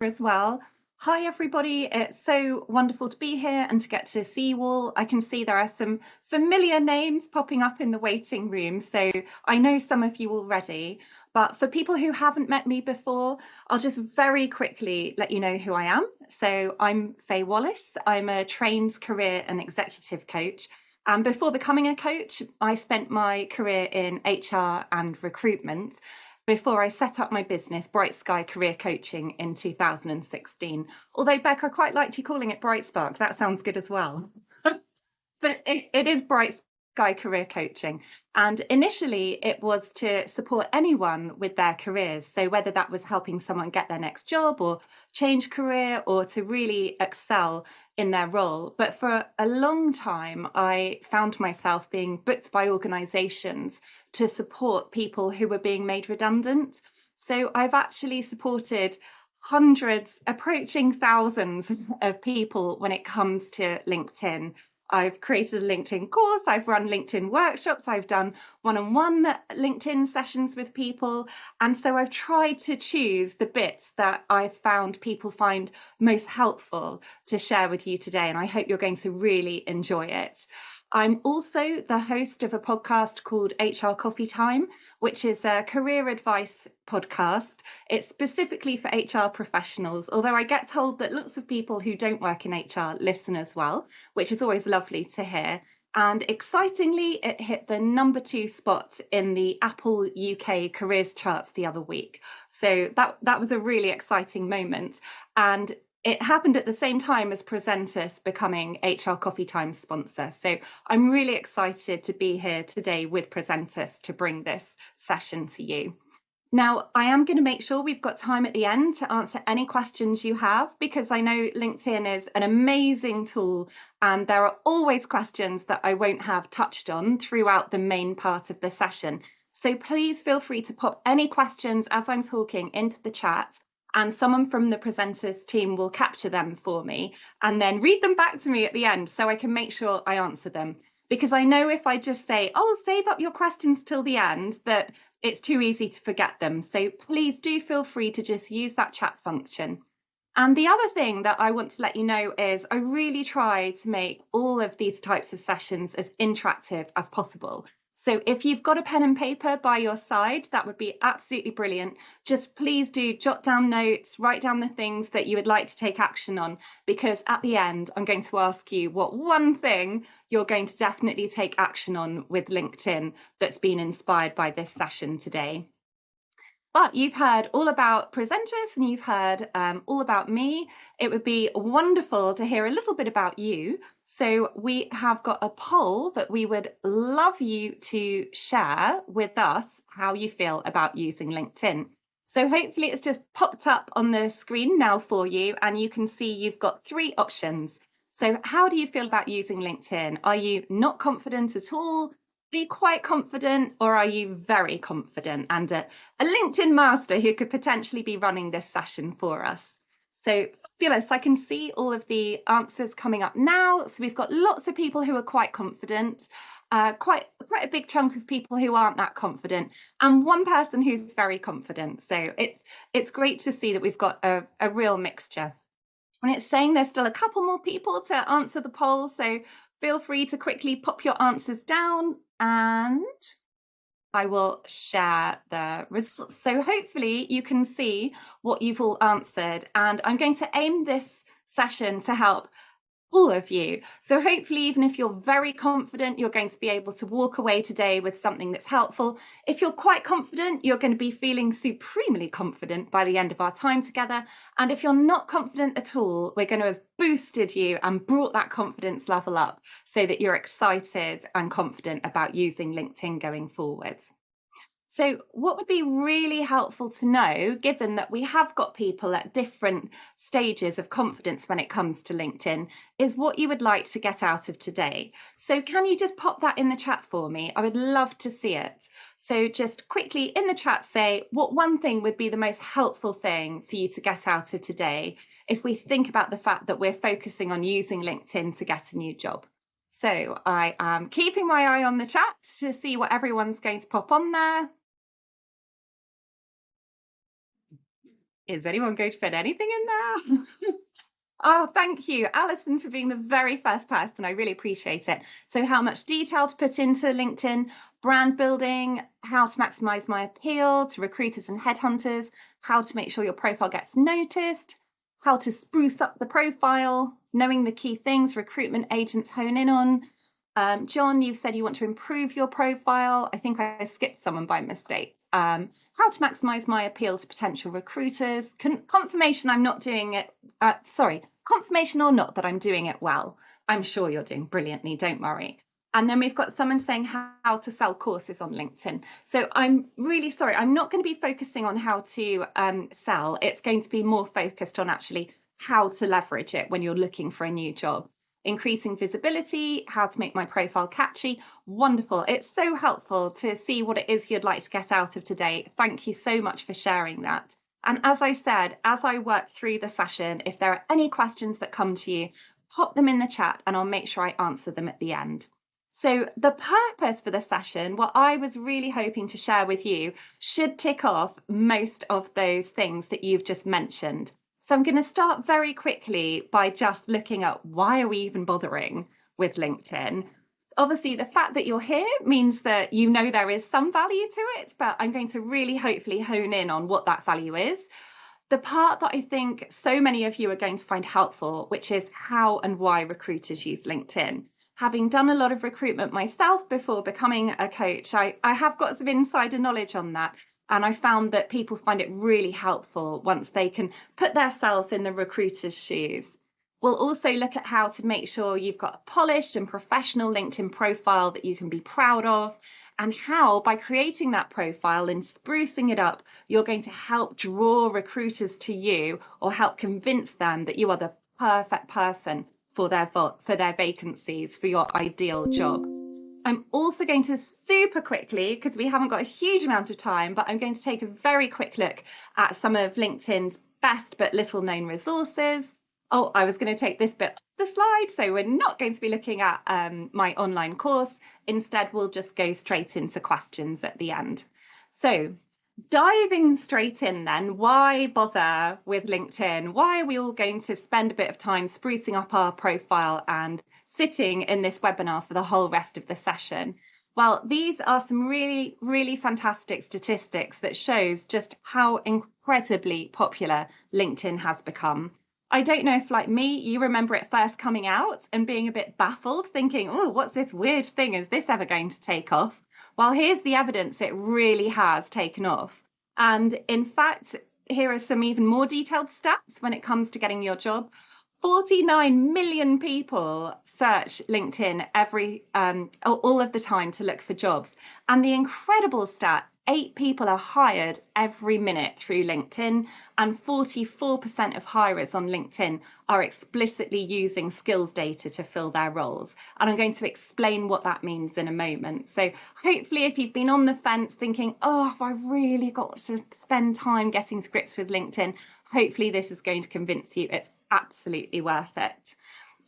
as well. Hi, everybody. It's so wonderful to be here and to get to see you all. I can see there are some familiar names popping up in the waiting room, so I know some of you already. But for people who haven't met me before, I'll just very quickly let you know who I am. So I'm Fay Wallis. I'm a trained career and executive coach. And before becoming a coach, I spent my career in HR and recruitment before I set up my business, Bright Sky Career Coaching, in 2016. Although, Beck, I quite liked you calling it Bright Spark. That sounds good as well. But it is Bright Sky Career Coaching. And initially, it was to support anyone with their careers. So, whether that was helping someone get their next job or change career or to really excel in their role. But for a long time, I found myself being booked by organizations to support people who were being made redundant. So, I've actually supported hundreds, approaching thousands of people when it comes to LinkedIn. I've created a LinkedIn course, I've run LinkedIn workshops, I've done one-on-one LinkedIn sessions with people. And so I've tried to choose the bits that I've found people find most helpful to share with you today. And I hope you're going to really enjoy it. I'm also the host of a podcast called HR Coffee Time, which is a career advice podcast. It's specifically for HR professionals, although I get told that lots of people who don't work in HR listen as well, which is always lovely to hear. And excitingly, it hit the #2 spot in the Apple UK careers charts the other week. So that was a really exciting moment. And it happened at the same time as Presentis becoming HR Coffee Time sponsor. So I'm really excited to be here today with Presentis to bring this session to you. Now, I am going to make sure we've got time at the end to answer any questions you have, because I know LinkedIn is an amazing tool and there are always questions that I won't have touched on throughout the main part of the session. So please feel free to pop any questions as I'm talking into the chat, and someone from the presenters team will capture them for me and then read them back to me at the end so I can make sure I answer them. Because I know if I just say, oh, save up your questions till the end, that it's too easy to forget them. So please do feel free to just use that chat function. And the other thing that I want to let you know is I really try to make all of these types of sessions as interactive as possible. So if you've got a pen and paper by your side, that would be absolutely brilliant. Just please do jot down notes, write down the things that you would like to take action on, because at the end, I'm going to ask you what one thing you're going to definitely take action on with LinkedIn that's been inspired by this session today. But you've heard all about presenters and you've heard all about me. It would be wonderful to hear a little bit about you. So we have got a poll that we would love you to share with us how you feel about using LinkedIn. So hopefully it's just popped up on the screen now for you, and you can see you've got 3 options. So how do you feel about using LinkedIn? Are you not confident at all? Are you quite confident, or are you very confident and a LinkedIn master who could potentially be running this session for us? So fabulous. I can see all of the answers coming up now. So we've got lots of people who are quite confident, quite a big chunk of people who aren't that confident, and one person who's very confident. So it's great to see that we've got a real mixture. And it's saying there's still a couple more people to answer the poll. So feel free to quickly pop your answers down and I will share the results. So hopefully you can see what you've all answered, and I'm going to aim this session to help all of you. So hopefully, even if you're very confident, you're going to be able to walk away today with something that's helpful. If you're quite confident, you're going to be feeling supremely confident by the end of our time together. And if you're not confident at all, we're going to have boosted you and brought that confidence level up so that you're excited and confident about using LinkedIn going forward. So what would be really helpful to know, given that we have got people at different stages of confidence when it comes to LinkedIn, is what you would like to get out of today. So can you just pop that in the chat for me? I would love to see it. So just quickly in the chat, say what one thing would be the most helpful thing for you to get out of today if we think about the fact that we're focusing on using LinkedIn to get a new job. So I am keeping my eye on the chat to see what everyone's going to pop on there. Is anyone going to put anything in there? Oh, thank you, Alison, for being the very first person. I really appreciate it. So, how much detail to put into LinkedIn, brand building, how to maximize my appeal to recruiters and headhunters, how to make sure your profile gets noticed, how to spruce up the profile, knowing the key things recruitment agents hone in on. John, you've said you want to improve your profile. I think I skipped someone by mistake. How to maximize my appeal to potential recruiters. Confirmation I'm not doing it. Confirmation or not that I'm doing it well. I'm sure you're doing brilliantly, don't worry. And then we've got someone saying how to sell courses on LinkedIn. So I'm really sorry. I'm not going to be focusing on how to sell. It's going to be more focused on actually how to leverage it when you're looking for a new job. Increasing visibility, how to make my profile catchy. Wonderful. It's so helpful to see what it is you'd like to get out of today. Thank you so much for sharing that. And as I said, as I work through the session, if there are any questions that come to you, pop them in the chat and I'll make sure I answer them at the end. So the purpose for the session, what I was really hoping to share with you, should tick off most of those things that you've just mentioned. So I'm going to start very quickly by just looking at why are we even bothering with LinkedIn? Obviously, the fact that you're here means that you know there is some value to it, but I'm going to really hopefully hone in on what that value is. The part that I think so many of you are going to find helpful, which is how and why recruiters use LinkedIn. Having done a lot of recruitment myself before becoming a coach, I have got some insider knowledge on that. And I found that people find it really helpful once they can put themselves in the recruiter's shoes. We'll also look at how to make sure you've got a polished and professional LinkedIn profile that you can be proud of, and how by creating that profile and sprucing it up, you're going to help draw recruiters to you or help convince them that you are the perfect person for their vacancies, for your ideal job. I'm also going to super quickly, because we haven't got a huge amount of time, but I'm going to take a very quick look at some of LinkedIn's best but little known resources. Oh, I was going to take this bit off the slide, so we're not going to be looking at my online course. Instead, we'll just go straight into questions at the end. So diving straight in then, why bother with LinkedIn? Why are we all going to spend a bit of time sprucing up our profile and sitting in this webinar for the whole rest of the session? Well, these are some really, really fantastic statistics that shows just how incredibly popular LinkedIn has become. I don't know if, like me, you remember it first coming out and being a bit baffled, thinking, oh, what's this weird thing? Is this ever going to take off? Well, here's the evidence it really has taken off. And in fact, here are some even more detailed stats when it comes to getting your job. 49 million people search LinkedIn all of the time to look for jobs. And the incredible stat, 8 people are hired every minute through LinkedIn, and 44% of hirers on LinkedIn are explicitly using skills data to fill their roles. And I'm going to explain what that means in a moment. So hopefully if you've been on the fence thinking, oh, have I really got to spend time getting to grips with LinkedIn? Hopefully this is going to convince you it's absolutely worth it.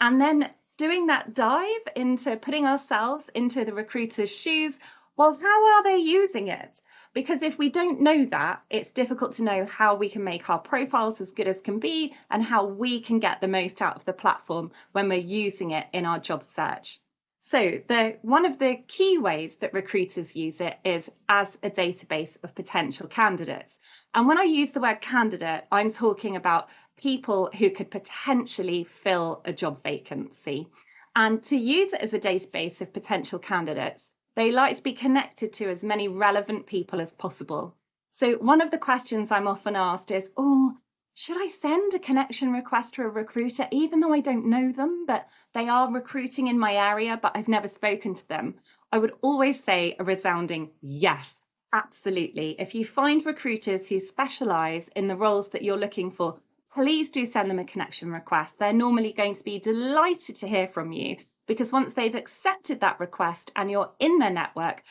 And then doing that dive into putting ourselves into the recruiter's shoes, well, how are they using it? Because if we don't know that, it's difficult to know how we can make our profiles as good as can be and how we can get the most out of the platform when we're using it in our job search. So one of the key ways that recruiters use it is as a database of potential candidates. And when I use the word candidate, I'm talking about people who could potentially fill a job vacancy. And to use it as a database of potential candidates, they like to be connected to as many relevant people as possible. So one of the questions I'm often asked is, oh, should I send a connection request to a recruiter, even though I don't know them, but they are recruiting in my area, but I've never spoken to them? I would always say a resounding yes, absolutely. If you find recruiters who specialize in the roles that you're looking for, please do send them a connection request. They're normally going to be delighted to hear from you, because once they've accepted that request and you're in their network,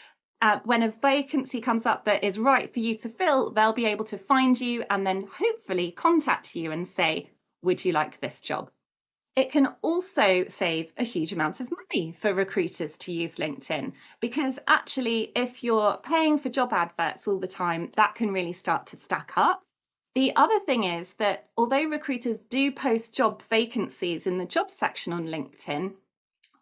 when a vacancy comes up that is right for you to fill, they'll be able to find you and then hopefully contact you and say, would you like this job? It can also save a huge amount of money for recruiters to use LinkedIn, because actually, if you're paying for job adverts all the time, that can really start to stack up. The other thing is that although recruiters do post job vacancies in the jobs section on LinkedIn,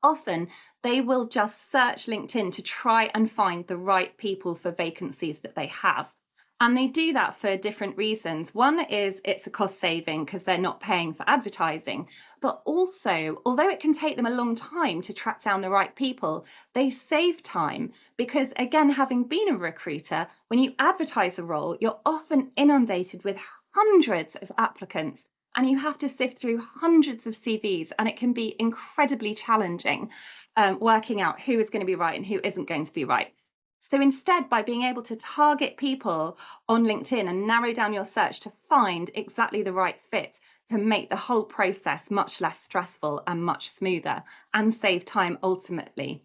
often they will just search LinkedIn to try and find the right people for vacancies that they have. And they do that for different reasons. One is it's a cost saving because they're not paying for advertising. But also, although it can take them a long time to track down the right people, they save time because, again, having been a recruiter, when you advertise a role, you're often inundated with hundreds of applicants and you have to sift through hundreds of CVs, and it can be incredibly challenging working out who is going to be right and who isn't going to be right. So instead, by being able to target people on LinkedIn and narrow down your search to find exactly the right fit can make the whole process much less stressful and much smoother and save time ultimately.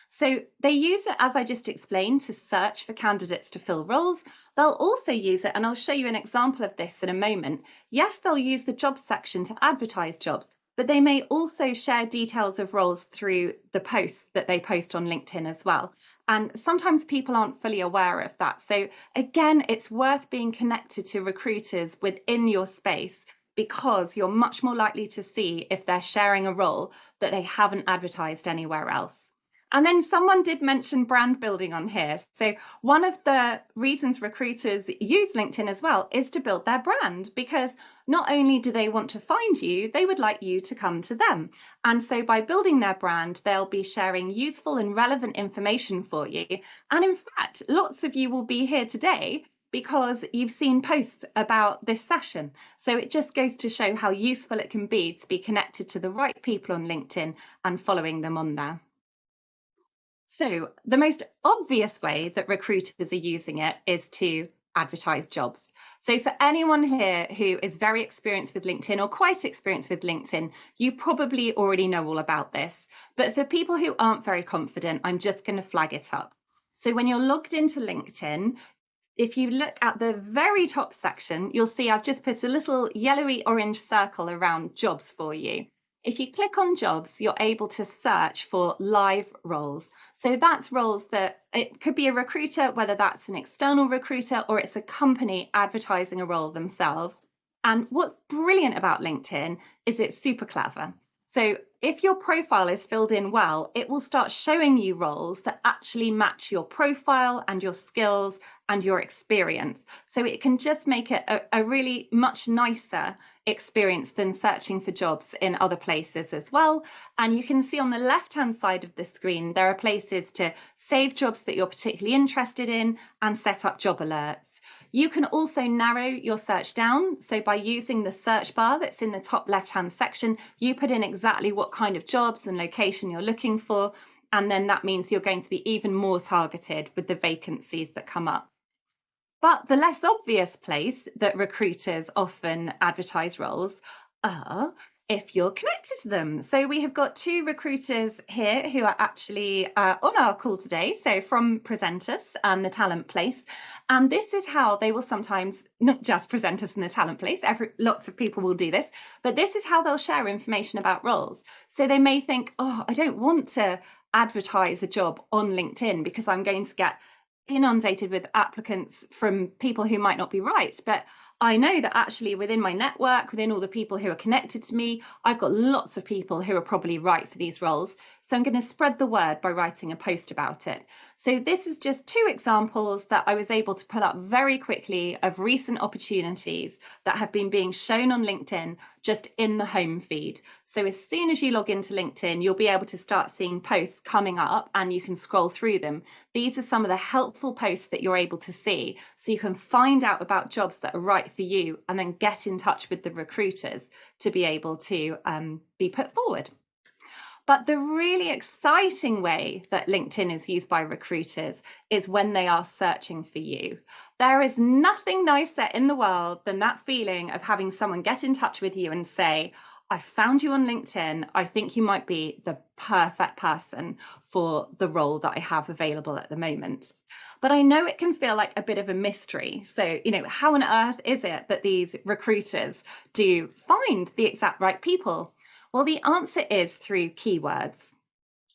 So they use it, as I just explained, to search for candidates to fill roles. They'll also use it, and I'll show you an example of this in a moment. Yes, they'll use the jobs section to advertise jobs, but they may also share details of roles through the posts that they post on LinkedIn as well. And sometimes people aren't fully aware of that. So again, it's worth being connected to recruiters within your space because you're much more likely to see if they're sharing a role that they haven't advertised anywhere else. And then someone did mention brand building on here. So one of the reasons recruiters use LinkedIn as well is to build their brand, because not only do they want to find you, they would like you to come to them. And so by building their brand, they'll be sharing useful and relevant information for you. And in fact, lots of you will be here today because you've seen posts about this session. So it just goes to show how useful it can be to be connected to the right people on LinkedIn and following them on there. So the most obvious way that recruiters are using it is to advertise jobs. So for anyone here who is very experienced with LinkedIn or quite experienced with LinkedIn, you probably already know all about this. But for people who aren't very confident, I'm just going to flag it up. So when you're logged into LinkedIn, if you look at the very top section, you'll see I've just put a little yellowy orange circle around jobs for you. If you click on jobs, you're able to search for live roles. So that's roles that it could be a recruiter, whether that's an external recruiter or it's a company advertising a role themselves. And what's brilliant about LinkedIn is it's super clever. So if your profile is filled in well, it will start showing you roles that actually match your profile and your skills and your experience. So it can just make it a really much nicer experience than searching for jobs in other places as well. And you can see on the left-hand side of the screen, there are places to save jobs that you're particularly interested in and set up job alerts. You can also narrow your search down. So by using the search bar that's in the top left-hand section, you put in exactly what kind of jobs and location you're looking for. And then that means you're going to be even more targeted with the vacancies that come up. But the less obvious place that recruiters often advertise roles are if you're connected to them. So we have got two recruiters here who are actually on our call today. So from Presenters and the Talent Place. And this is how they will sometimes, not just Presenters and the Talent Place, lots of people will do this, but this is how they'll share information about roles. So they may think, oh, I don't want to advertise a job on LinkedIn because I'm going to get inundated with applicants from people who might not be right. But I know that actually within my network, within all the people who are connected to me, I've got lots of people who are probably right for these roles. So I'm going to spread the word by writing a post about it. So this is just two examples that I was able to pull up very quickly of recent opportunities that have been being shown on LinkedIn just in the home feed. So as soon as you log into LinkedIn, you'll be able to start seeing posts coming up and you can scroll through them. These are some of the helpful posts that you're able to see. So you can find out about jobs that are right for you and then get in touch with the recruiters to be able to be put forward. But the really exciting way that LinkedIn is used by recruiters is when they are searching for you. There is nothing nicer in the world than that feeling of having someone get in touch with you and say, I found you on LinkedIn. I think you might be the perfect person for the role that I have available at the moment. But I know it can feel like a bit of a mystery. So, how on earth is it that these recruiters do find the exact right people? Well, the answer is through keywords.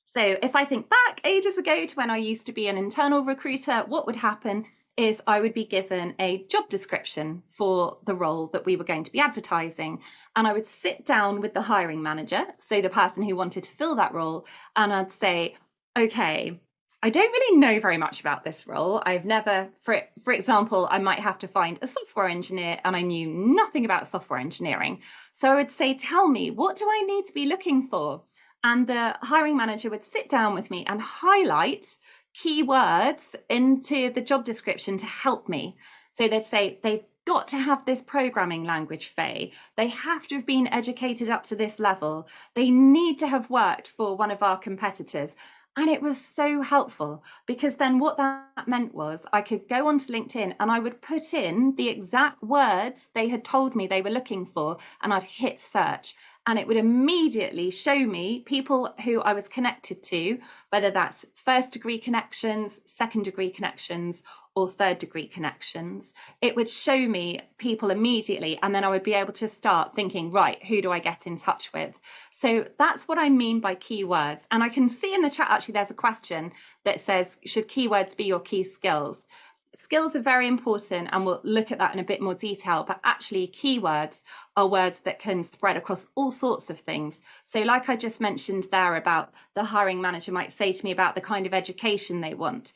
So if I think back ages ago to when I used to be an internal recruiter, what would happen is I would be given a job description for the role that we were going to be advertising. And I would sit down with the hiring manager, so the person who wanted to fill that role, and I'd say, okay, I don't really know very much about this role. I've never, for example, I might have to find a software engineer and I knew nothing about software engineering. So I would say, tell me, what do I need to be looking for? And the hiring manager would sit down with me and highlight keywords into the job description to help me. So they'd say, they've got to have this programming language, Faye. They have to have been educated up to this level. They need to have worked for one of our competitors. And it was so helpful, because then what that meant was I could go onto LinkedIn and I would put in the exact words they had told me they were looking for, and I'd hit search, and it would immediately show me people who I was connected to, whether that's first degree connections, second degree connections, or third degree connections. It would show me people immediately, and then I would be able to start thinking, right, who do I get in touch with? So that's what I mean by keywords. And I can see in the chat, actually, there's a question that says, should keywords be your key skills? Skills are very important, and we'll look at that in a bit more detail, but actually keywords are words that can spread across all sorts of things. So like I just mentioned there about the hiring manager might say to me about the kind of education they want.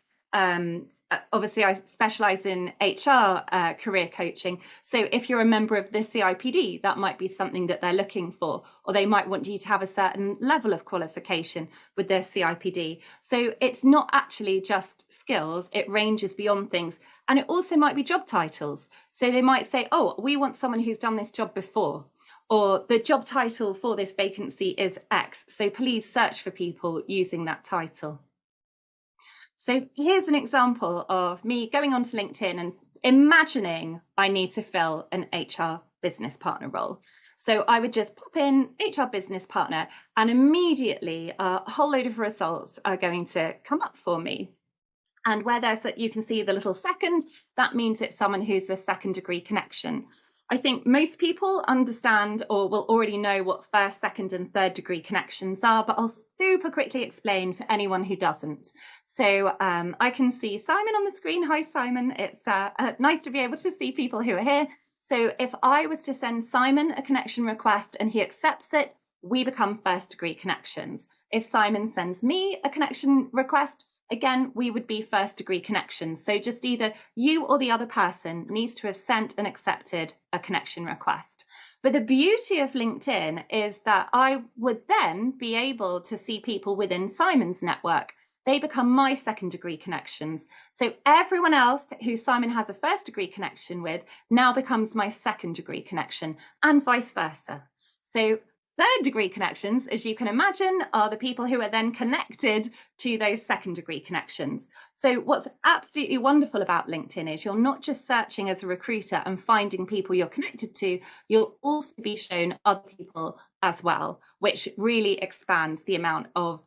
Obviously, I specialize in HR career coaching. So if you're a member of the CIPD, that might be something that they're looking for, or they might want you to have a certain level of qualification with their CIPD. So it's not actually just skills, it ranges beyond things. And it also might be job titles. So they might say, oh, we want someone who's done this job before, or the job title for this vacancy is X. So please search for people using that title. So here's an example of me going onto LinkedIn and imagining I need to fill an HR business partner role. So I would just pop in HR business partner, and immediately a whole load of results are going to come up for me. And where there's, you can see the little second, that means it's someone who's a second degree connection. I think most people understand or will already know what first, second, and third degree connections are, but I'll super quickly explain for anyone who doesn't. So I can see Simon on the screen. Hi, Simon. It's nice to be able to see people who are here. So if I was to send Simon a connection request and he accepts it, we become first degree connections. If Simon sends me a connection request, again, we would be first degree connections. So just either you or the other person needs to have sent and accepted a connection request. But the beauty of LinkedIn is that I would then be able to see people within Simon's network. They become my second degree connections. So everyone else who Simon has a first degree connection with now becomes my second degree connection, and vice versa. So third degree connections, as you can imagine, are the people who are then connected to those second degree connections. So what's absolutely wonderful about LinkedIn is you're not just searching as a recruiter and finding people you're connected to, you'll also be shown other people as well, which really expands the amount of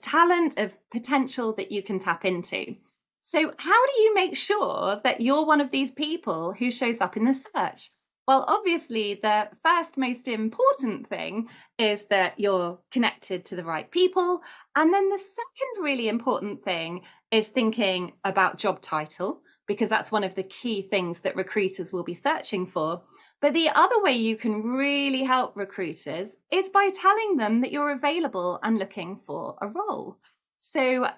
talent, of potential that you can tap into. So how do you make sure that you're one of these people who shows up in the search? Well, obviously, the first most important thing is that you're connected to the right people. And then the second really important thing is thinking about job title, because that's one of the key things that recruiters will be searching for. But the other way you can really help recruiters is by telling them that you're available and looking for a role. So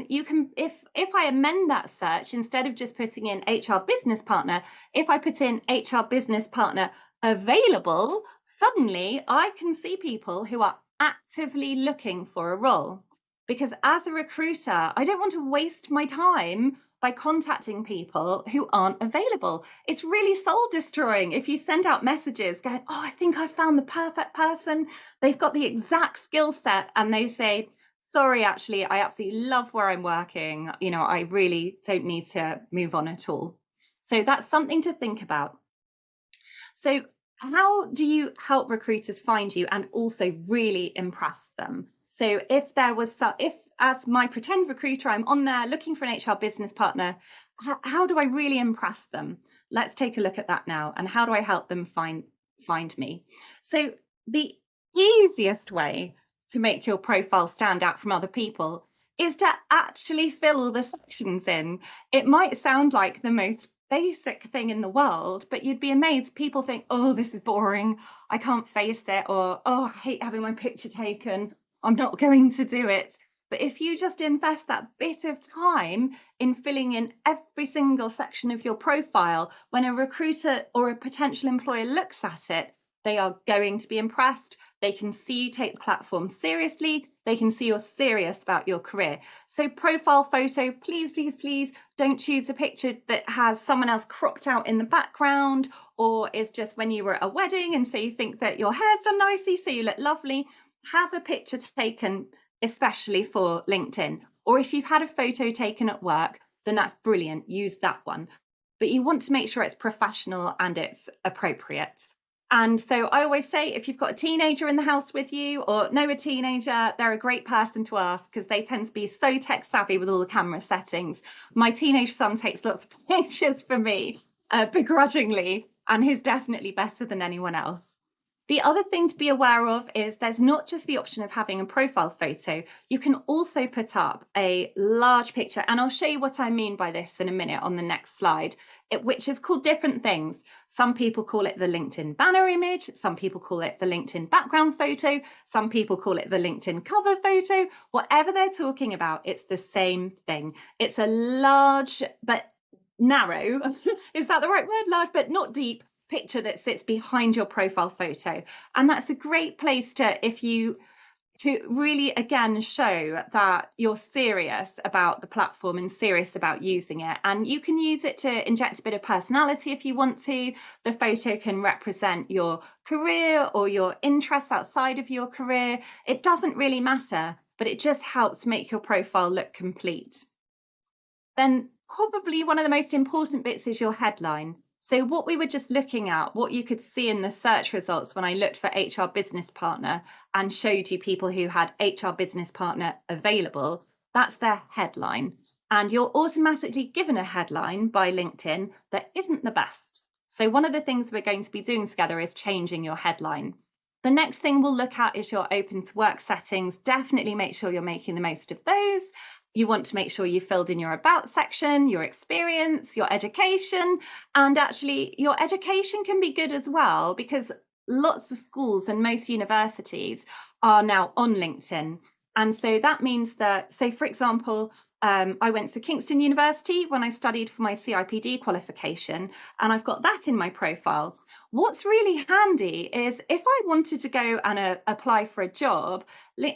you can, if I amend that search, instead of just putting in HR business partner, if I put in HR business partner available, suddenly I can see people who are actively looking for a role. Because as a recruiter, I don't want to waste my time by contacting people who aren't available. It's really soul destroying if you send out messages going, oh, I think I found the perfect person. They've got the exact skill set, and they say, sorry, actually, I absolutely love where I'm working. You know, I really don't need to move on at all. So that's something to think about. So how do you help recruiters find you and also really impress them? So if as my pretend recruiter, I'm on there looking for an HR business partner, how do I really impress them? Let's take a look at that now. And how do I help them find me? So the easiest way to make your profile stand out from other people is to actually fill all the sections in. It might sound like the most basic thing in the world, but you'd be amazed. People think, oh, this is boring. I can't face it. Or, oh, I hate having my picture taken. I'm not going to do it. But if you just invest that bit of time in filling in every single section of your profile, when a recruiter or a potential employer looks at it, they are going to be impressed. They can see you take the platform seriously. They can see you're serious about your career. So profile photo, please, please, please don't choose a picture that has someone else cropped out in the background, or is just when you were at a wedding and so you think that your hair's done nicely, so you look lovely. Have a picture taken especially for LinkedIn. Or if you've had a photo taken at work, then that's brilliant. Use that one. But you want to make sure it's professional and it's appropriate. And so I always say, if you've got a teenager in the house with you or know a teenager, they're a great person to ask because they tend to be so tech savvy with all the camera settings. My teenage son takes lots of pictures for me, begrudgingly, and he's definitely better than anyone else. The other thing to be aware of is there's not just the option of having a profile photo. You can also put up a large picture, and I'll show you what I mean by this in a minute on the next slide, which is called different things. Some people call it the LinkedIn banner image. Some people call it the LinkedIn background photo. Some people call it the LinkedIn cover photo. Whatever they're talking about, it's the same thing. It's a large but narrow, is that the right word? Large but not deep picture that sits behind your profile photo. And that's a great place to really again show that you're serious about the platform and serious about using it. And you can use it to inject a bit of personality if you want to. The photo can represent your career or your interests outside of your career. It doesn't really matter, but it just helps make your profile look complete. Then probably one of the most important bits is your headline. So what we were just looking at, what you could see in the search results when I looked for HR business partner and showed you people who had HR business partner available, that's their headline. And you're automatically given a headline by LinkedIn that isn't the best. So one of the things we're going to be doing together is changing your headline. The next thing we'll look at is your open to work settings. Definitely make sure you're making the most of those. You want to make sure you filled in your about section, your experience, your education, and actually your education can be good as well because lots of schools and most universities are now on LinkedIn. And so that means that, so for example, I went to Kingston University when I studied for my CIPD qualification, and I've got that in my profile. What's really handy is if I wanted to go and apply for a job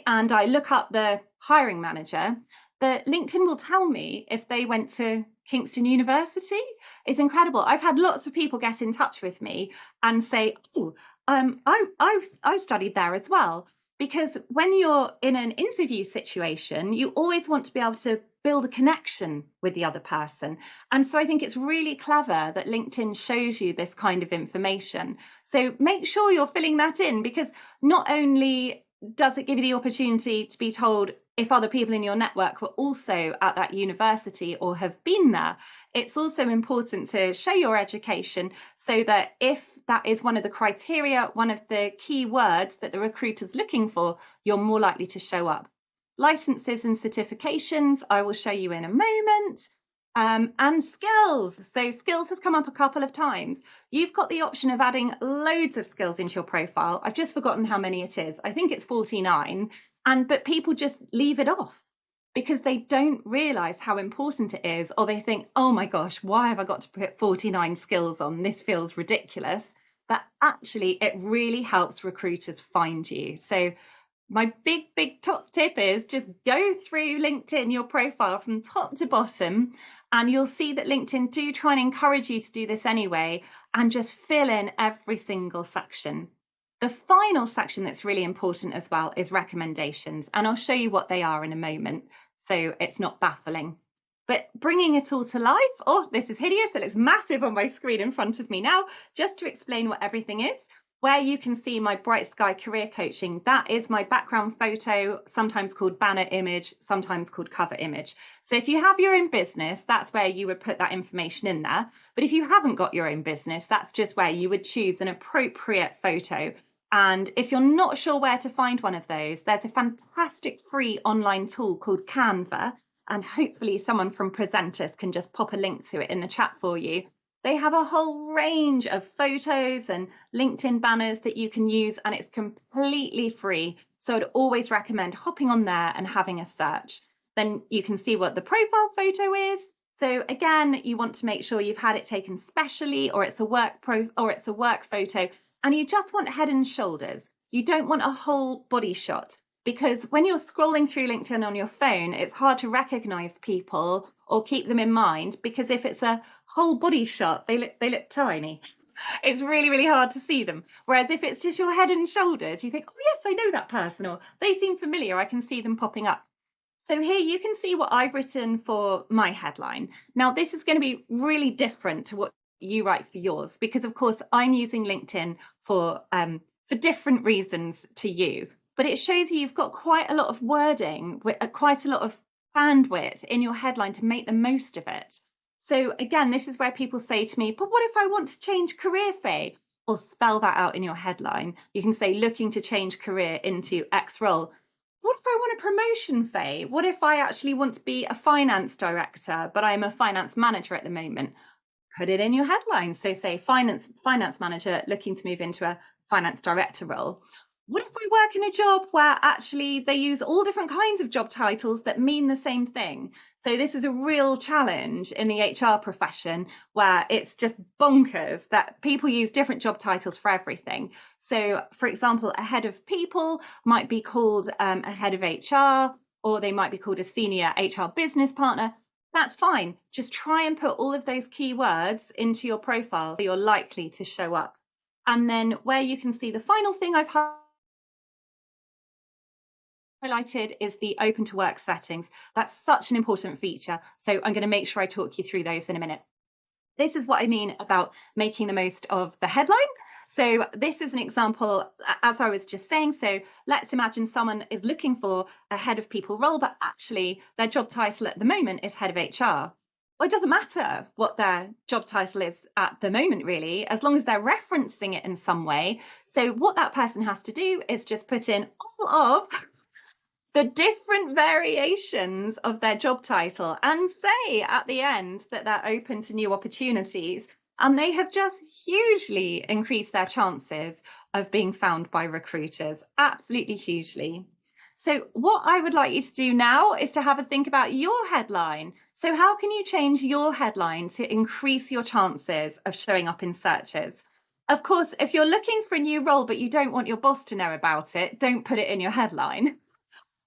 and I look up the hiring manager, the LinkedIn will tell me if they went to Kingston University. It's incredible. I've had lots of people get in touch with me and say, oh, I studied there as well. Because when you're in an interview situation, you always want to be able to build a connection with the other person. And so I think it's really clever that LinkedIn shows you this kind of information. So make sure you're filling that in, because not only does it give you the opportunity to be told if other people in your network were also at that university or have been there, it's also important to show your education so that if that is one of the criteria, one of the key words that the recruiter's looking for, you're more likely to show up. Licenses and certifications, I will show you in a moment. And skills. So skills has come up a couple of times. You've got the option of adding loads of skills into your profile. I've just forgotten how many it is. I think it's 49. But people just leave it off because they don't realize how important it is, or they think, oh my gosh, why have I got to put 49 skills on? This feels ridiculous. But actually, it really helps recruiters find you. So my big top tip is just go through LinkedIn, your profile from top to bottom, and you'll see that LinkedIn do try and encourage you to do this anyway, and just fill in every single section. The final section that's really important as well is recommendations, and I'll show you what they are in a moment, so it's not baffling. But bringing it all to life, oh, this is hideous. It looks massive on my screen in front of me now. Just to explain what everything is, where you can see my Bright Sky Career Coaching, that is my background photo, sometimes called banner image, sometimes called cover image. So if you have your own business, that's where you would put that information in there. But if you haven't got your own business, that's just where you would choose an appropriate photo. And if you're not sure where to find one of those, there's a fantastic free online tool called Canva. And hopefully someone from Presenters can just pop a link to it in the chat for you. They have a whole range of photos and LinkedIn banners that you can use, and it's completely free. So I'd always recommend hopping on there and having a search. Then you can see what the profile photo is. So again, you want to make sure you've had it taken specially, or it's a work photo, and you just want head and shoulders. You don't want a whole body shot, because when you're scrolling through LinkedIn on your phone, it's hard to recognize people or keep them in mind, because if it's a whole body shot, they look tiny. It's really, really hard to see them. Whereas if it's just your head and shoulders, you think, oh yes, I know that person, or they seem familiar, I can see them popping up. So here you can see what I've written for my headline. Now, this is going to be really different to what you write for yours, because of course I'm using LinkedIn for different reasons to you. But it shows you've got quite a lot of wording, quite a lot of bandwidth in your headline to make the most of it. So again, this is where people say to me, but what if I want to change career, Faye? Or spell that out in your headline. You can say looking to change career into X role. What if I want a promotion, Faye? What if I actually want to be a finance director, but I'm a finance manager at the moment? Put it in your headline. So say finance manager looking to move into a finance director role. What if I work in a job where actually they use all different kinds of job titles that mean the same thing? So this is a real challenge in the HR profession, where it's just bonkers that people use different job titles for everything. So, for example, a head of people might be called a head of HR, or they might be called a senior HR business partner. That's fine. Just try and put all of those keywords into your profile so you're likely to show up. And then where you can see the final thing I've highlighted is the open to work settings. That's such an important feature. So I'm going to make sure I talk you through those in a minute. This is what I mean about making the most of the headline. So this is an example, as I was just saying. So let's imagine someone is looking for a head of people role, but actually their job title at the moment is head of HR. Well, it doesn't matter what their job title is at the moment, really, as long as they're referencing it in some way. So what that person has to do is just put in all of the different variations of their job title and say at the end that they're open to new opportunities. And they have just hugely increased their chances of being found by recruiters, absolutely hugely. So what I would like you to do now is to have a think about your headline. So how can you change your headline to increase your chances of showing up in searches? Of course, if you're looking for a new role, but you don't want your boss to know about it, don't put it in your headline.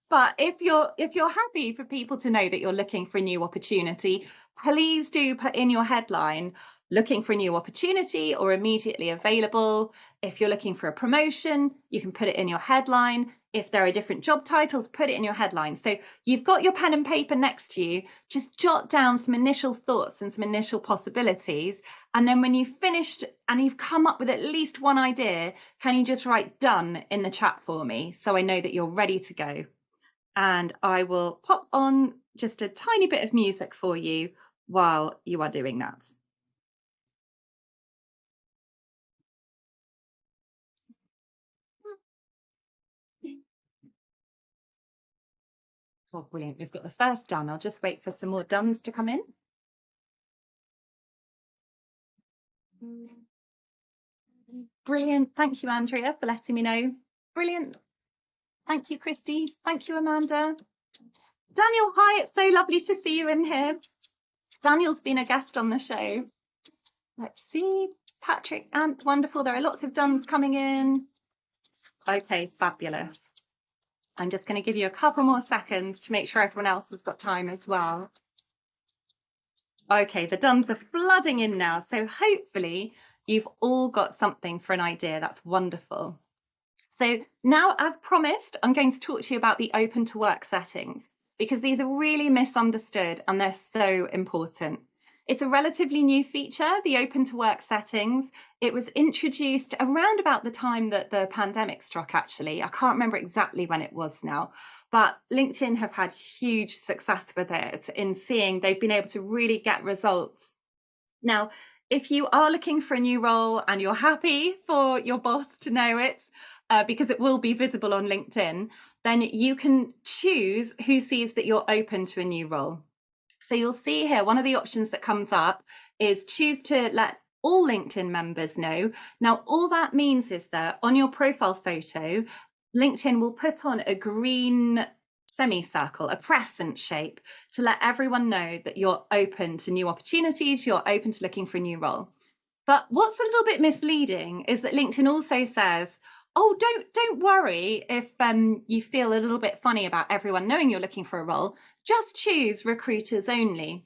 But if you're happy for people to know that you're looking for a new opportunity, please do put in your headline, looking for a new opportunity or immediately available. If you're looking for a promotion, you can put it in your headline. If there are different job titles, put it in your headline. So you've got your pen and paper next to you, just jot down some initial thoughts and some initial possibilities. And then when you've finished and you've come up with at least one idea, can you just write done in the chat for me so I know that you're ready to go? And I will pop on just a tiny bit of music for you while you are doing that. Oh, brilliant. We've got the first done. I'll just wait for some more dones to come in. Brilliant. Thank you, Andrea, for letting me know. Brilliant. Thank you, Christy. Thank you, Amanda. Daniel, hi. It's so lovely to see you in here. Daniel's been a guest on the show. Let's see. Patrick, Ant, wonderful. There are lots of dones coming in. Okay, fabulous. I'm just going to give you a couple more seconds to make sure everyone else has got time as well. Okay, the dones are flooding in now. So hopefully you've all got something for an idea. That's wonderful. So now, as promised, I'm going to talk to you about the open to work settings, because these are really misunderstood and they're so important. It's a relatively new feature, the open to work settings. It was introduced around about the time that the pandemic struck, actually. I can't remember exactly when it was now, but LinkedIn have had huge success with it in seeing they've been able to really get results. Now, if you are looking for a new role and you're happy for your boss to know it, because it will be visible on LinkedIn, then you can choose who sees that you're open to a new role. So you'll see here, one of the options that comes up is choose to let all LinkedIn members know. Now, all that means is that on your profile photo, LinkedIn will put on a green semicircle, a crescent shape, to let everyone know that you're open to new opportunities, you're open to looking for a new role. But what's a little bit misleading is that LinkedIn also says, oh, don't worry if you feel a little bit funny about everyone knowing you're looking for a role, just choose recruiters only.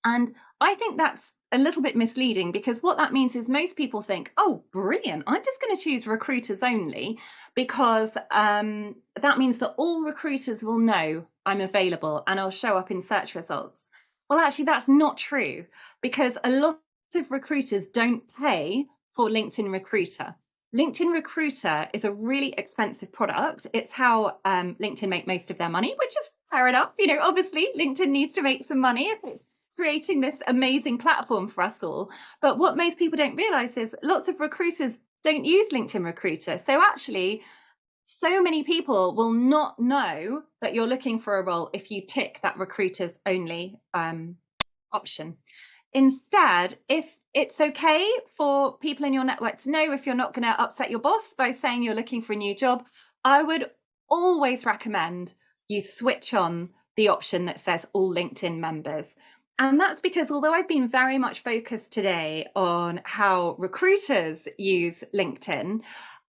And I think that's a little bit misleading, because what that means is most people think, oh, brilliant, I'm just going to choose recruiters only, because that means that all recruiters will know I'm available and I'll show up in search results. Well, actually, that's not true, because a lot of recruiters don't pay for LinkedIn Recruiter. LinkedIn Recruiter is a really expensive product. It's how LinkedIn make most of their money, which is fair enough. Obviously, LinkedIn needs to make some money if it's creating this amazing platform for us all. But what most people don't realize is lots of recruiters don't use LinkedIn Recruiter. So actually, so many people will not know that you're looking for a role if you tick that recruiters only option. Instead, if it's okay for people in your network to know if you're not going to upset your boss by saying you're looking for a new job, I would always recommend you switch on the option that says all LinkedIn members. And that's because although I've been very much focused today on how recruiters use LinkedIn,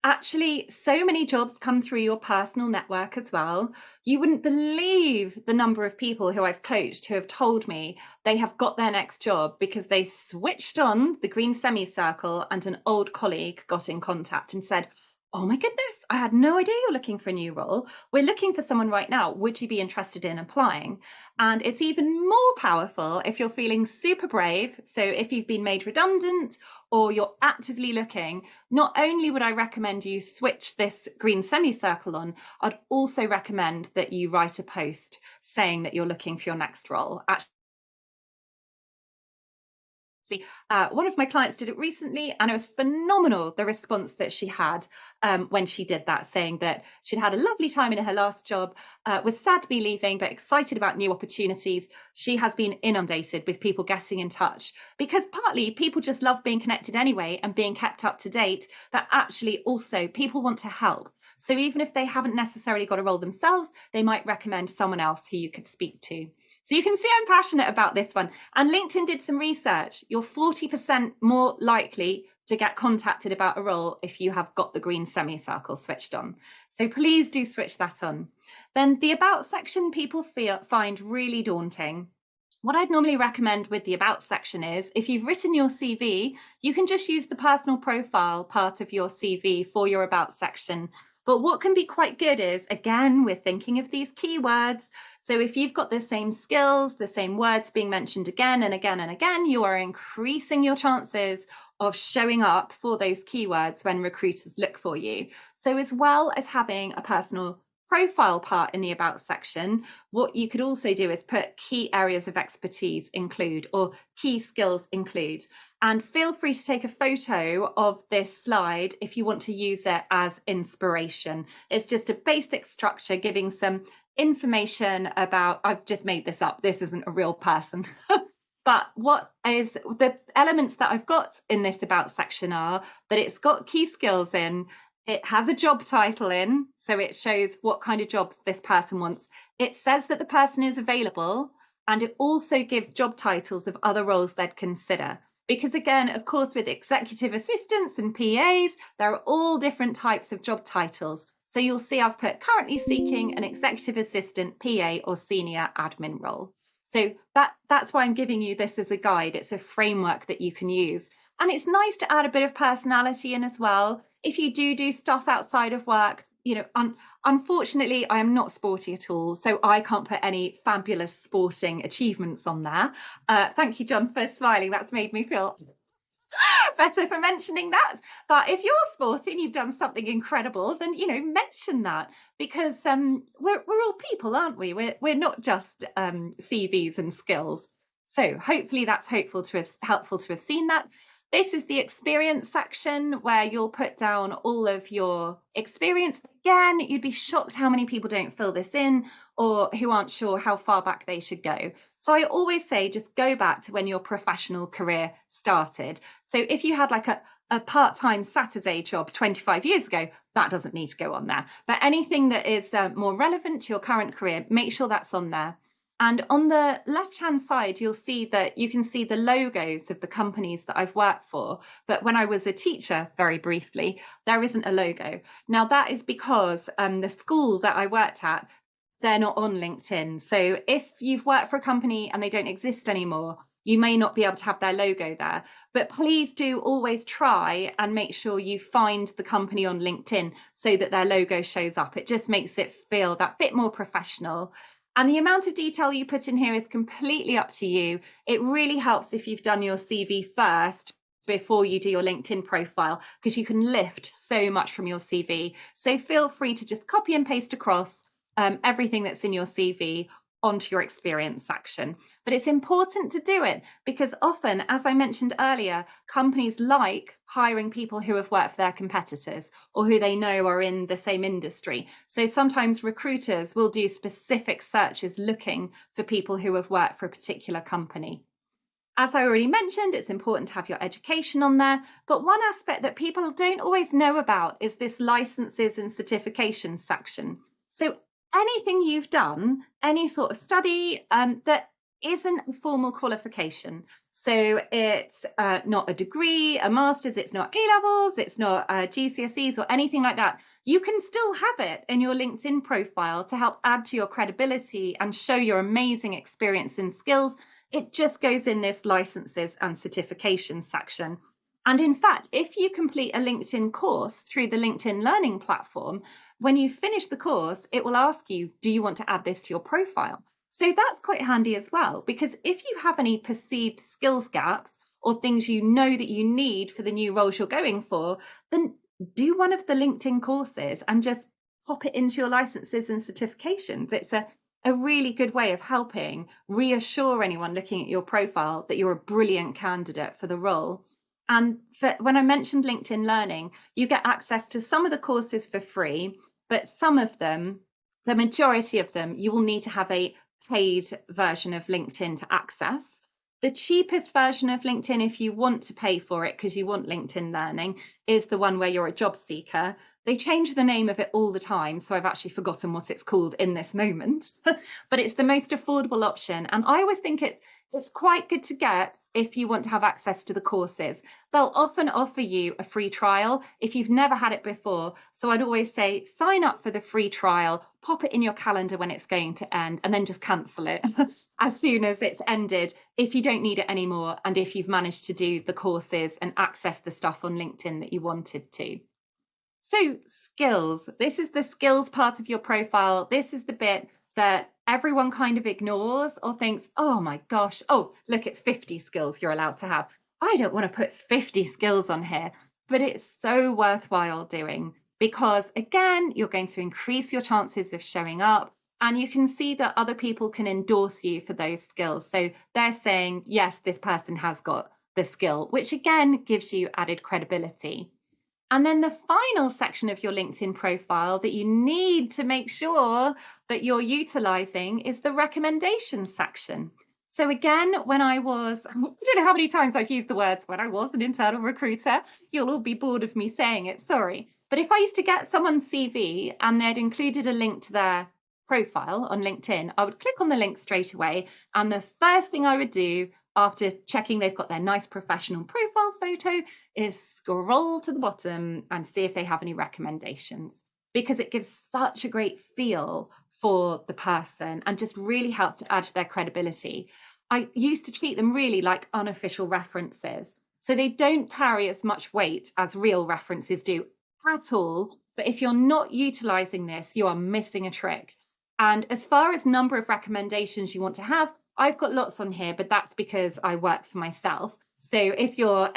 actually so many jobs come through your personal network as well. You wouldn't believe the number of people who I've coached who have told me they have got their next job because they switched on the green semicircle and an old colleague got in contact and said, oh my goodness, I had no idea you're looking for a new role. We're looking for someone right now. Would you be interested in applying? And it's even more powerful if you're feeling super brave. So if you've been made redundant or you're actively looking, not only would I recommend you switch this green semicircle on, I'd also recommend that you write a post saying that you're looking for your next role. Actually, one of my clients did it recently, and it was phenomenal, the response that she had when she did that, saying that she'd had a lovely time in her last job, was sad to be leaving, but excited about new opportunities. She has been inundated with people getting in touch, because partly people just love being connected anyway and being kept up to date, but actually also people want to help. So even if they haven't necessarily got a role themselves, they might recommend someone else who you could speak to. So you can see I'm passionate about this one. And LinkedIn did some research. You're 40% more likely to get contacted about a role if you have got the green semicircle switched on. So please do switch that on. Then the About section people find really daunting. What I'd normally recommend with the About section is, if you've written your CV, you can just use the personal profile part of your CV for your About section. But what can be quite good is, again, we're thinking of these keywords. So if you've got the same skills, the same words being mentioned again and again and again, you are increasing your chances of showing up for those keywords when recruiters look for you. So as well as having a personal profile part in the About section, what you could also do is put key areas of expertise include, or key skills include. And feel free to take a photo of this slide if you want to use it as inspiration. It's just a basic structure giving some information about, I've just made this up, this isn't a real person. But what is the elements that I've got in this About section are that it's got key skills in, it has a job title in, so it shows what kind of jobs this person wants. It says that the person is available, and it also gives job titles of other roles they'd consider. Because again, of course, with executive assistants and PAs, there are all different types of job titles. So you'll see I've put currently seeking an executive assistant, PA, or senior admin role. So that's why I'm giving you this as a guide. It's a framework that you can use. And it's nice to add a bit of personality in as well. If you do stuff outside of work, unfortunately, I am not sporty at all, so I can't put any fabulous sporting achievements on there. Thank you, John, for smiling. That's made me feel better for mentioning that. But if you're sporty and you've done something incredible, then mention that, because we're all people, aren't we? We're not just CVs and skills. So hopefully that's helpful to have seen that. This is the experience section where you'll put down all of your experience. Again, you'd be shocked how many people don't fill this in or who aren't sure how far back they should go. So I always say just go back to when your professional career started. So if you had like a part-time Saturday job 25 years ago, that doesn't need to go on there. But anything that is more relevant to your current career, make sure that's on there. And on the left-hand side, you'll see that you can see the logos of the companies that I've worked for. But when I was a teacher, very briefly, there isn't a logo. Now, that is because the school that I worked at, they're not on LinkedIn. So if you've worked for a company and they don't exist anymore, you may not be able to have their logo there. But please do always try and make sure you find the company on LinkedIn so that their logo shows up. It just makes it feel that bit more professional. And the amount of detail you put in here is completely up to you. It really helps if you've done your CV first before you do your LinkedIn profile, because you can lift so much from your CV. So feel free to just copy and paste across everything that's in your CV onto your experience section. But it's important to do it because often, as I mentioned earlier, companies like hiring people who have worked for their competitors or who they know are in the same industry. So sometimes recruiters will do specific searches looking for people who have worked for a particular company. As I already mentioned, it's important to have your education on there. But one aspect that people don't always know about is this licenses and certifications section. So anything you've done, any sort of study that isn't a formal qualification. So it's not a degree, a master's, it's not A-levels, it's not GCSEs or anything like that. You can still have it in your LinkedIn profile to help add to your credibility and show your amazing experience and skills. It just goes in this licenses and certification section. And in fact, if you complete a LinkedIn course through the LinkedIn Learning platform, when you finish the course, it will ask you, do you want to add this to your profile? So that's quite handy as well, because if you have any perceived skills gaps or things you know that you need for the new roles you're going for, then do one of the LinkedIn courses and just pop it into your licenses and certifications. It's a really good way of helping reassure anyone looking at your profile that you're a brilliant candidate for the role. And when I mentioned LinkedIn Learning, you get access to some of the courses for free, but some of them, the majority of them, you will need to have a paid version of LinkedIn to access. The cheapest version of LinkedIn, if you want to pay for it because you want LinkedIn Learning, is the one where you're a job seeker. They change the name of it all the time, so I've actually forgotten what it's called in this moment, but it's the most affordable option. And I always think it's quite good to get if you want to have access to the courses. They'll often offer you a free trial if you've never had it before. So I'd always say sign up for the free trial, pop it in your calendar when it's going to end, and then just cancel it as soon as it's ended if you don't need it anymore and if you've managed to do the courses and access the stuff on LinkedIn that you wanted to. So skills, this is the skills part of your profile. This is the bit that everyone kind of ignores or thinks, oh my gosh, oh, look, it's 50 skills you're allowed to have. I don't want to put 50 skills on here, but it's so worthwhile doing because again, you're going to increase your chances of showing up and you can see that other people can endorse you for those skills. So they're saying, yes, this person has got the skill, which again gives you added credibility. And then the final section of your LinkedIn profile that you need to make sure that you're utilizing is the recommendations section. So again, when I don't know how many times I've used the words when I was an internal recruiter, you'll all be bored of me saying it, sorry. But if I used to get someone's CV and they'd included a link to their profile on LinkedIn, I would click on the link straight away. And the first thing I would do after checking they've got their nice professional profile photo is scroll to the bottom and see if they have any recommendations, because it gives such a great feel for the person and just really helps to add to their credibility. I used to treat them really like unofficial references. So they don't carry as much weight as real references do at all. But if you're not utilizing this, you are missing a trick. And as far as number of recommendations you want to have, I've got lots on here, but that's because I work for myself. So if you're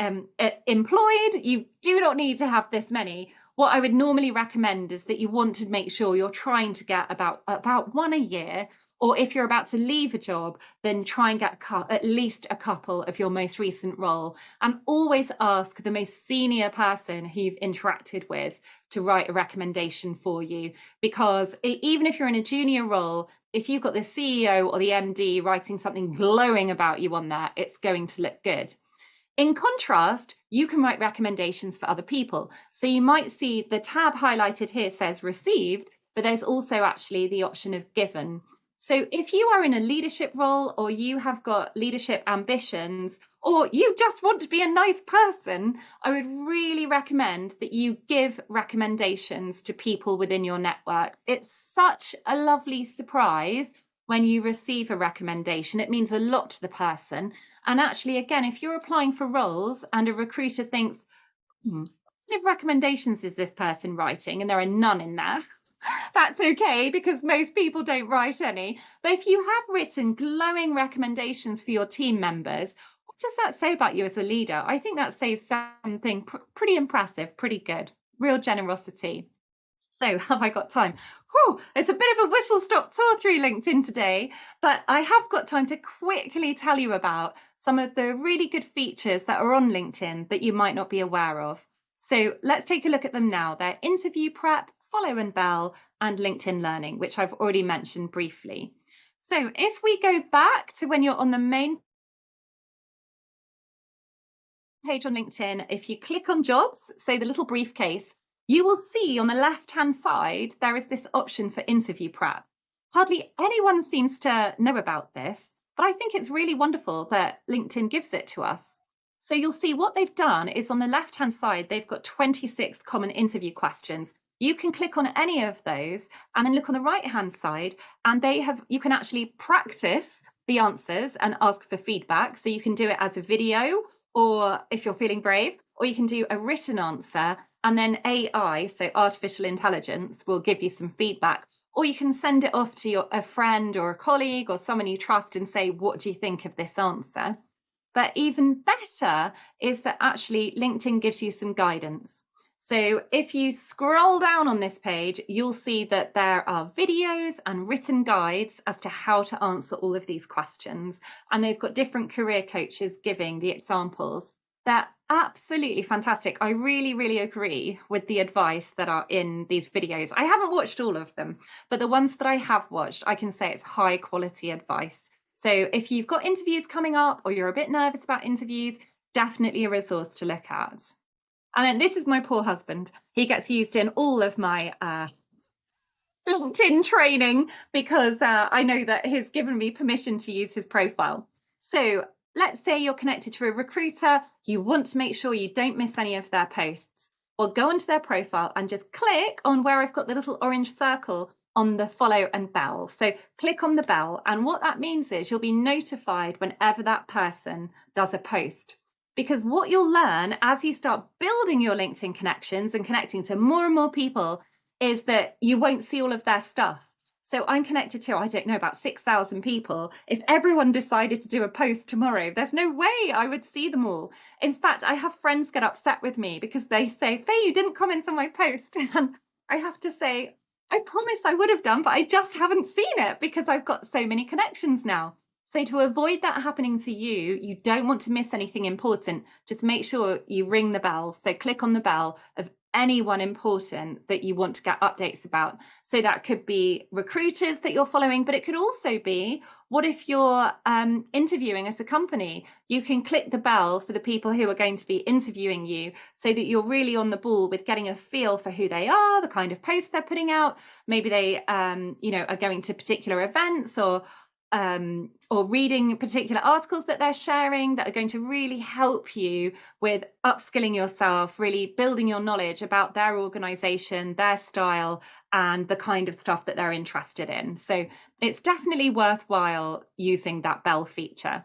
employed, you do not need to have this many. What I would normally recommend is that you want to make sure you're trying to get about one a year, Or if you're about to leave a job, then try and get at least a couple of your most recent role, and always ask the most senior person who you've interacted with to write a recommendation for you. Because even if you're in a junior role, if you've got the CEO or the MD writing something glowing about you on there, it's going to look good. In contrast, you can write recommendations for other people. So you might see the tab highlighted here says received, but there's also actually the option of given. So if you are in a leadership role, or you have got leadership ambitions, or you just want to be a nice person, I would really recommend that you give recommendations to people within your network. It's such a lovely surprise when you receive a recommendation. It means a lot to the person. And actually, again, if you're applying for roles and a recruiter thinks, what kind of recommendations is this person writing? And there are none in there. That's okay, because most people don't write any. But if you have written glowing recommendations for your team members, what does that say about you as a leader? I think that says something pretty impressive, pretty good, real generosity. So have I got time? Whew, it's a bit of a whistle-stop tour through LinkedIn today, but I have got time to quickly tell you about some of the really good features that are on LinkedIn that you might not be aware of. So let's take a look at them now. They're interview prep, follow and bell, and LinkedIn Learning, which I've already mentioned briefly. So if we go back to when you're on the main page on LinkedIn, if you click on jobs, so the little briefcase, you will see on the left-hand side, there is this option for interview prep. Hardly anyone seems to know about this, but I think it's really wonderful that LinkedIn gives it to us. So you'll see what they've done is on the left-hand side, they've got 26 common interview questions. You can click on any of those and then look on the right-hand side, and you can actually practice the answers and ask for feedback. So you can do it as a video, or if you're feeling brave, or you can do a written answer, and then AI, so artificial intelligence, will give you some feedback. Or you can send it off to a friend or a colleague or someone you trust and say, what do you think of this answer? But even better is that actually LinkedIn gives you some guidance. So if you scroll down on this page, you'll see that there are videos and written guides as to how to answer all of these questions. And they've got different career coaches giving the examples. They're absolutely fantastic. I really, really agree with the advice that are in these videos. I haven't watched all of them, but the ones that I have watched, I can say it's high quality advice. So if you've got interviews coming up, or you're a bit nervous about interviews, definitely a resource to look at. And then this is my poor husband. He gets used in all of my LinkedIn training, because I know that he's given me permission to use his profile. So let's say you're connected to a recruiter, you want to make sure you don't miss any of their posts. Well, go onto their profile and just click on where I've got the little orange circle on the follow and bell. So click on the bell, and what that means is you'll be notified whenever that person does a post. Because what you'll learn as you start building your LinkedIn connections and connecting to more and more people is that you won't see all of their stuff. So I'm connected to, I don't know, about 6,000 people. If everyone decided to do a post tomorrow, there's no way I would see them all. In fact, I have friends get upset with me because they say, Faye, you didn't comment on my post. And I have to say, I promise I would have done, but I just haven't seen it because I've got so many connections now. So to avoid that happening to you, you don't want to miss anything important. Just make sure you ring the bell. So click on the bell of anyone important that you want to get updates about. So that could be recruiters that you're following, but it could also be, what if you're interviewing as a company? You can click the bell for the people who are going to be interviewing you, so that you're really on the ball with getting a feel for who they are, the kind of posts they're putting out. Maybe they are going to particular events, or reading particular articles that they're sharing that are going to really help you with upskilling yourself, really building your knowledge about their organization, their style, and the kind of stuff that they're interested in. So it's definitely worthwhile using that bell feature.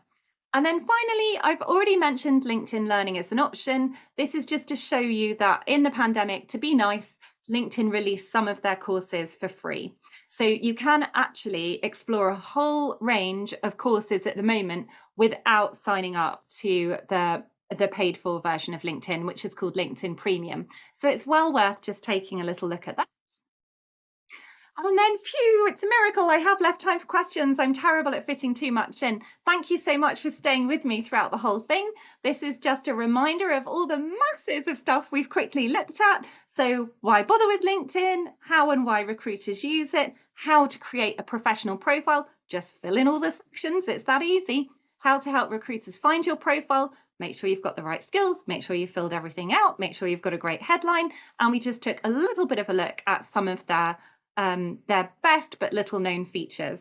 And then finally, I've already mentioned LinkedIn Learning as an option. This is just to show you that in the pandemic, to be nice, LinkedIn released some of their courses for free. So you can actually explore a whole range of courses at the moment without signing up to the paid for version of LinkedIn, which is called LinkedIn Premium. So it's well worth just taking a little look at that. And then, phew, it's a miracle. I have left time for questions. I'm terrible at fitting too much in. Thank you so much for staying with me throughout the whole thing. This is just a reminder of all the masses of stuff we've quickly looked at. So why bother with LinkedIn, how and why recruiters use it, how to create a professional profile, just fill in all the sections. It's that easy. How to help recruiters find your profile, make sure you've got the right skills, make sure you've filled everything out, make sure you've got a great headline. And we just took a little bit of a look at some of their best but little known features.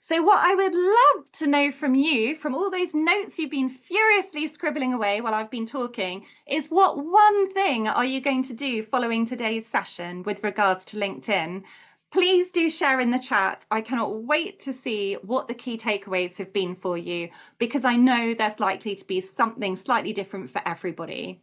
So what I would love to know from you, from all those notes you've been furiously scribbling away while I've been talking, is what one thing are you going to do following today's session with regards to LinkedIn? Please do share in the chat. I cannot wait to see what the key takeaways have been for you, because I know there's likely to be something slightly different for everybody.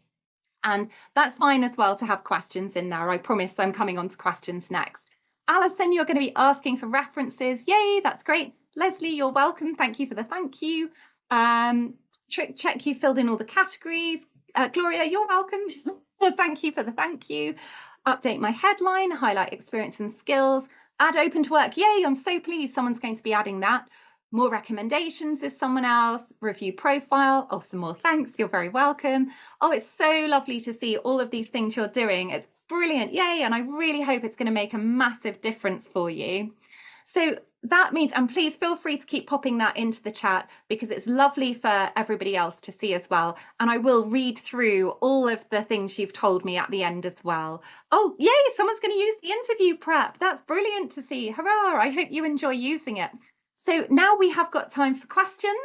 And that's fine as well to have questions in there. I promise I'm coming on to questions next. Alison, you're going to be asking for references. Yay, that's great. Leslie, you're welcome. Thank you for the thank you. Check you filled in all the categories. Gloria, you're welcome. Thank you for the thank you. Update my headline, highlight experience and skills, add open to work. Yay, I'm so pleased someone's going to be adding that. More recommendations is someone else. Review profile. Oh, some more thanks. You're very welcome. Oh, it's so lovely to see all of these things you're doing. It's brilliant. Yay. And I really hope it's going to make a massive difference for you. So that means, and please feel free to keep popping that into the chat, because it's lovely for everybody else to see as well. And I will read through all of the things you've told me at the end as well. Oh, yay, someone's going to use the interview prep. That's brilliant to see. Hurrah, I hope you enjoy using it. So now we have got time for questions.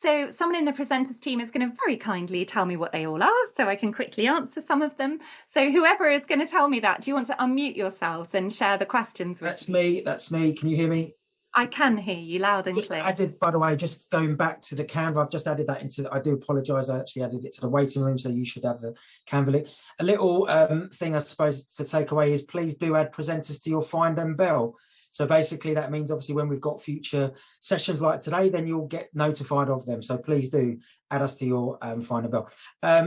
So someone in the presenters team is going to very kindly tell me what they all are, so I can quickly answer some of them. So whoever is going to tell me that, do you want to unmute yourselves and share the questions with me? That's me. Can you hear me? I can hear you loud and clear. I did, by the way, just going back to the Canva, I've just added that into, I do apologise, I actually added it to the waiting room, so you should have the Canva link. A little thing I suppose to take away is please do add presenters to your Find and Bell. So basically that means obviously when we've got future sessions like today, then you'll get notified of them. So please do add us to your Find and Bell.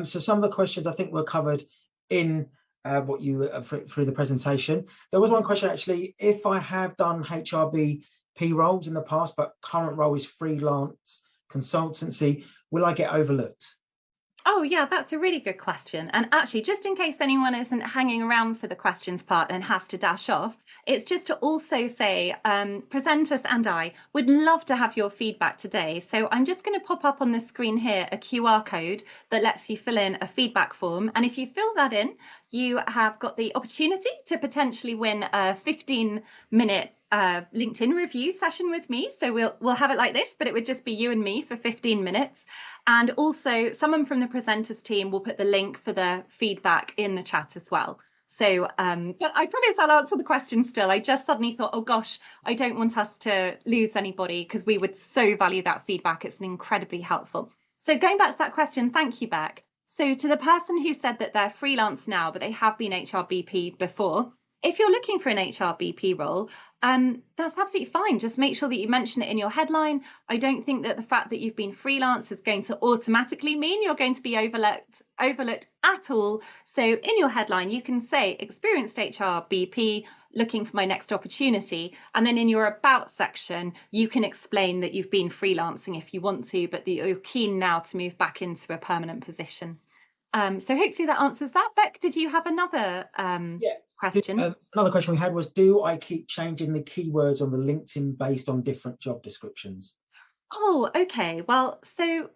So some of the questions I think were covered in what you through the presentation. There was one question actually, if I have done HRBP roles in the past, but current role is freelance consultancy, will I get overlooked? Oh, yeah, that's a really good question. And actually, just in case anyone isn't hanging around for the questions part and has to dash off, it's just to also say presenters and I would love to have your feedback today. So I'm just going to pop up on the screen here a QR code that lets you fill in a feedback form. And if you fill that in, you have got the opportunity to potentially win a 15-minute LinkedIn review session with me. So we'll have it like this, but it would just be you and me for 15 minutes. And also someone from the presenters team will put the link for the feedback in the chat as well. So but I promise I'll answer the question still. I just suddenly thought, oh gosh, I don't want us to lose anybody, because we would so value that feedback. It's incredibly helpful. So going back to that question, thank you, Beck. So to the person who said that they're freelance now, but they have been HRBP before, if you're looking for an HRBP role, that's absolutely fine. Just make sure that you mention it in your headline. I don't think that the fact that you've been freelance is going to automatically mean you're going to be overlooked at all. So in your headline, you can say experienced HRBP looking for my next opportunity. And then in your about section, you can explain that you've been freelancing if you want to, but that you're keen now to move back into a permanent position. So hopefully that answers that. Beck, did you have another question? Another question we had was, do I keep changing the keywords on the LinkedIn based on different job descriptions? Oh, okay. Well, so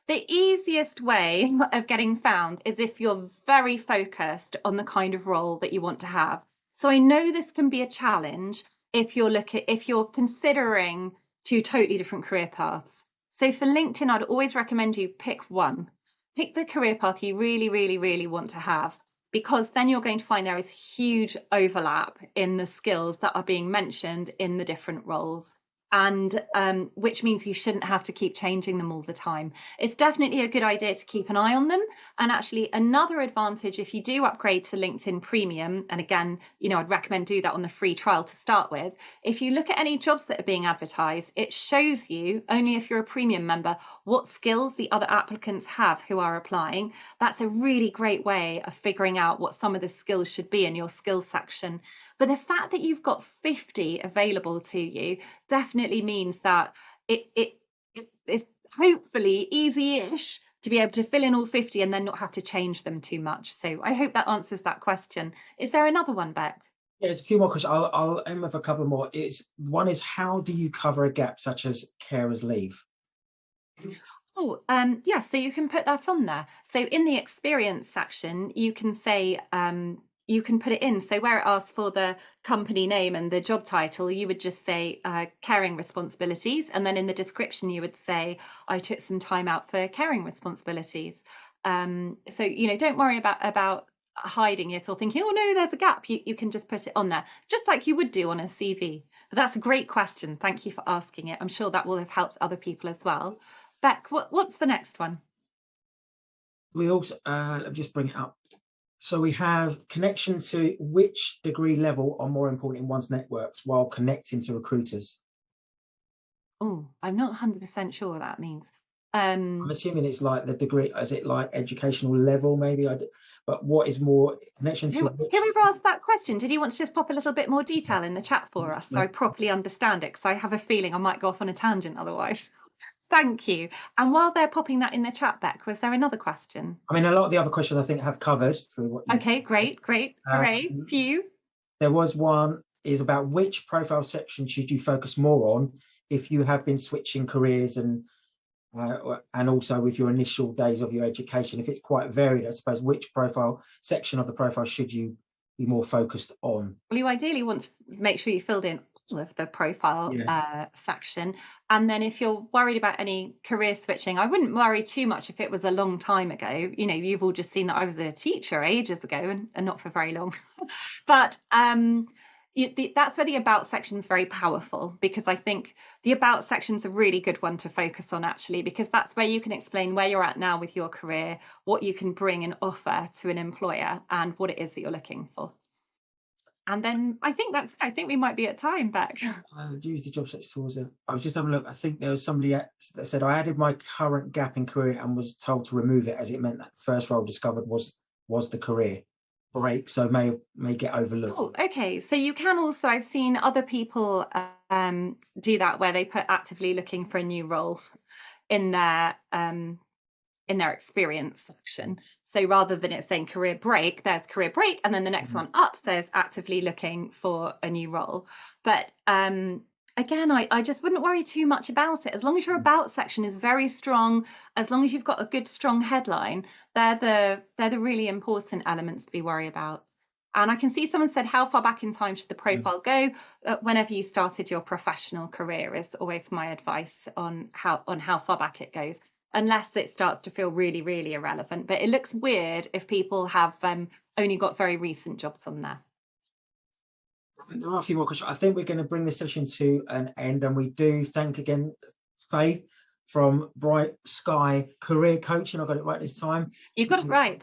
the easiest way of getting found is if you're very focused on the kind of role that you want to have. So I know this can be a challenge if you're considering two totally different career paths. So for LinkedIn, I'd always recommend you pick one. Pick the career path you really, really, really want to have, because then you're going to find there is huge overlap in the skills that are being mentioned in the different roles. and which means you shouldn't have to keep changing them all the time. It's definitely a good idea to keep an eye on them. And actually, another advantage if you do upgrade to LinkedIn Premium, and again, I'd recommend do that on the free trial to start with. If you look at any jobs that are being advertised, it shows you, only if you're a premium member, what skills the other applicants have who are applying. That's a really great way of figuring out what some of the skills should be in your skills section. But the fact that you've got 50 available to you definitely means that it's hopefully easy-ish to be able to fill in all 50 and then not have to change them too much. So I hope that answers that question. Is there another one, Beck? Yeah, there's a few more questions. I'll end with a couple more. One is, how do you cover a gap such as carers leave? Oh, yeah, so you can put that on there. So in the experience section, you can say, you can put it in. So where it asks for the company name and the job title, you would just say caring responsibilities. And then in the description, you would say, I took some time out for caring responsibilities. So, don't worry about hiding it or thinking, oh no, there's a gap. You can just put it on there, just like you would do on a CV. But that's a great question. Thank you for asking it. I'm sure that will have helped other people as well. Beck, what's the next one? We also, let me just bring it up. So we have connection to which degree level are more important in one's networks while connecting to recruiters. Oh, I'm not 100% sure what that means. I'm assuming it's like the degree, is it like educational level maybe? But what is more connection to which? Whoever asked that question, did you want to just pop a little bit more detail in the chat for us so I properly understand it? Because I have a feeling I might go off on a tangent otherwise. Thank you. And while they're popping that in the chat, Beck, was there another question? I mean, a lot of the other questions I think have covered through what you. Okay, great. Hooray. Phew. There was one is about which profile section should you focus more on if you have been switching careers and also with your initial days of your education. If it's quite varied, I suppose, which profile section of the profile should you be more focused on? Well, you ideally want to make sure you filled in all of the profile section. And then if you're worried about any career switching, I wouldn't worry too much if it was a long time ago. You've all just seen that I was a teacher ages ago and not for very long. But that's where the about section is very powerful, because I think the about section is a really good one to focus on, actually, because that's where you can explain where you're at now with your career, what you can bring and offer to an employer, and what it is that you're looking for. And then I think we might be at time, Beck. I would use the job search tools. I was just having a look. I think there was somebody that said, I added my current gap in career and was told to remove it as it meant that the first role discovered was the career break, so may get overlooked. Oh, okay. So you can also, I've seen other people do that, where they put actively looking for a new role in their experience section. So rather than it saying career break, there's career break, and then the next one up says actively looking for a new role. But again, I just wouldn't worry too much about it. As long as your about section is very strong, as long as you've got a good strong headline, they're the really important elements to be worried about. And I can see someone said, how far back in time should the profile go? Whenever you started your professional career is always my advice on how far back it goes, unless it starts to feel really, really irrelevant. But it looks weird if people have only got very recent jobs on there. There are a few more questions. I think we're going to bring this session to an end, and we do thank again Fay from Bright Sky Career Coaching. I got it right this time. You've got it right.